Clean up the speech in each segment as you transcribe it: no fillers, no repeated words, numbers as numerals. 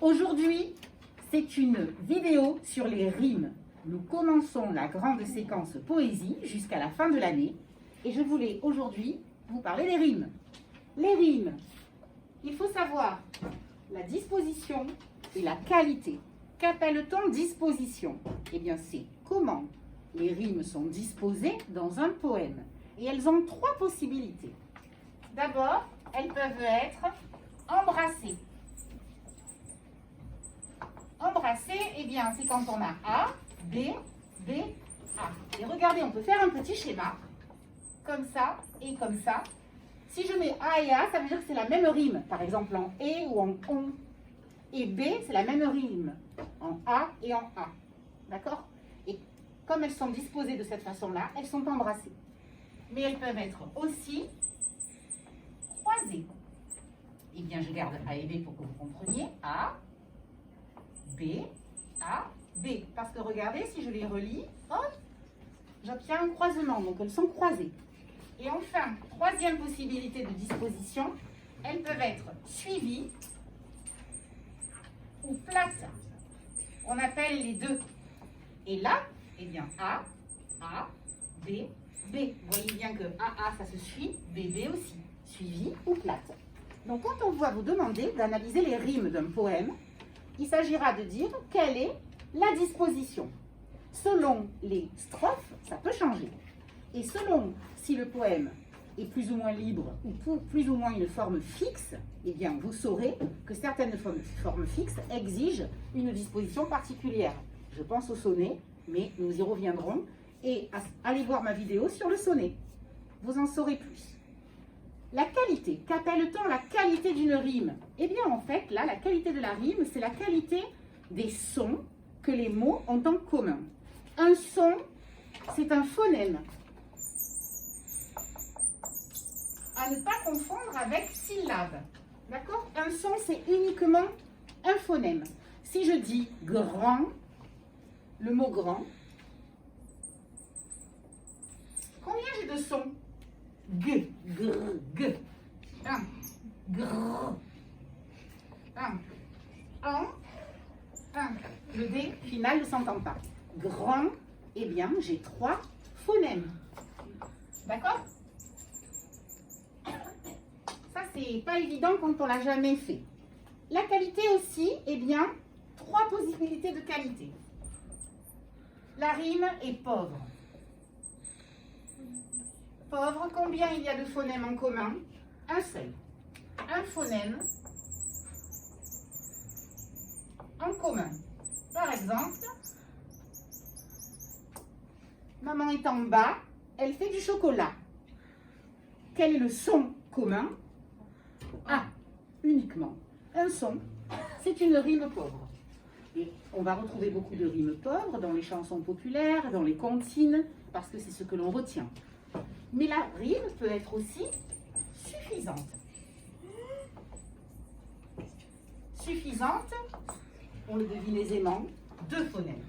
Aujourd'hui, c'est une vidéo sur les rimes. Nous commençons la grande séquence poésie jusqu'à la fin de l'année. Et je voulais aujourd'hui vous parler des rimes. Les rimes, il faut savoir la disposition et la qualité. Qu'appelle-t-on disposition? Eh bien, c'est comment les rimes sont disposées dans un poème. Et elles ont trois possibilités. D'abord, elles peuvent être embrassées. Embrasser, eh bien, c'est quand on a A, B, B, A. Et regardez, on peut faire un petit schéma, comme ça et comme ça. Si je mets A et A, ça veut dire que c'est la même rime. Par exemple, en E ou en ON. Et B, c'est la même rime, en A et en A. D'accord? Et comme elles sont disposées de cette façon-là, elles sont embrassées. Mais elles peuvent être aussi croisées. Eh bien, je garde A et B pour que vous compreniez. A, B, A, B. Parce que regardez, si je les relis, hop, j'obtiens un croisement. Donc, elles sont croisées. Et enfin, troisième possibilité de disposition, elles peuvent être suivies ou plates. On appelle les deux. Et là, eh bien, A, B, B. Vous voyez bien que A, ça se suit, B, B aussi. Suivi ou plate. Donc, quand on va vous demander d'analyser les rimes d'un poème, il s'agira de dire quelle est la disposition. Selon les strophes, ça peut changer. Et selon si le poème est plus ou moins libre ou plus ou moins une forme fixe, eh bien, vous saurez que certaines formes fixes exigent une disposition particulière. Je pense au sonnet, mais nous y reviendrons. Et allez voir ma vidéo sur le sonnet. Vous en saurez plus. La qualité, qu'appelle-t-on la qualité d'une rime? Eh bien, en fait, là, la qualité de la rime, c'est la qualité des sons que les mots ont en commun. Un son, c'est un phonème. À ne pas confondre avec syllabe. D'accord? Un son, c'est uniquement un phonème. Si je dis grand, le mot grand, combien j'ai de sons? G, gr, g. Un, gr. Un, en, un. Le D final ne s'entend pas. Grand, eh bien, j'ai 3 phonèmes. D'accord? Ça, c'est pas évident quand on l'a jamais fait. La qualité aussi, eh bien, 3 possibilités de qualité. La rime est pauvre. Pauvre, combien il y a de phonèmes en commun? Un seul. Un phonème en commun. Par exemple, maman est en bas, elle fait du chocolat. Quel est le son commun? A, uniquement. Un son, c'est une rime pauvre. Et on va retrouver beaucoup de rimes pauvres dans les chansons populaires, dans les comptines, parce que c'est ce que l'on retient. Mais la rime peut être aussi suffisante. Suffisante, on le devine aisément, 2 phonèmes.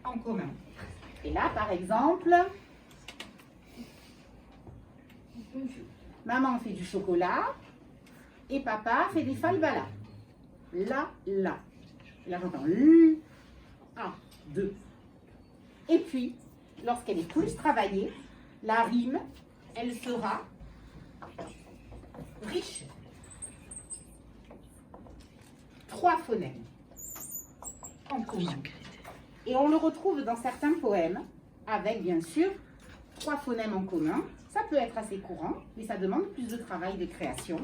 En commun. Et là, par exemple, maman fait du chocolat et papa fait des falbalas. La, la. Et là, j'entends L, 1, 2. Et puis, lorsqu'elle est plus travaillée, la rime, elle sera riche. 3 phonèmes en commun. Et on le retrouve dans certains poèmes, avec bien sûr 3 phonèmes en commun. Ça peut être assez courant, mais ça demande plus de travail de création.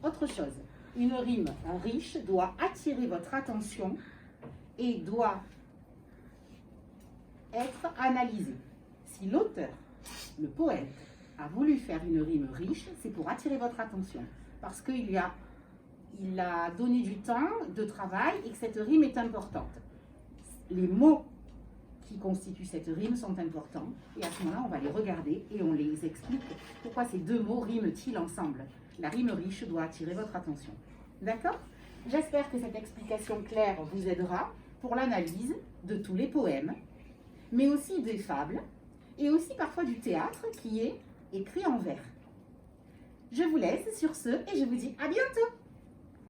Autre chose, une rime riche doit attirer votre attention et doit être analysée. Si l'auteur, le poète, a voulu faire une rime riche, c'est pour attirer votre attention. Parce qu'il a donné du temps de travail et que cette rime est importante. Les mots qui constituent cette rime sont importants. Et à ce moment-là, on va les regarder et on les explique pourquoi ces 2 mots riment-ils ensemble. La rime riche doit attirer votre attention. D'accord? J'espère que cette explication claire vous aidera pour l'analyse de tous les poèmes, mais aussi des fables, et aussi parfois du théâtre qui est écrit en vers. Je vous laisse sur ce et je vous dis à bientôt.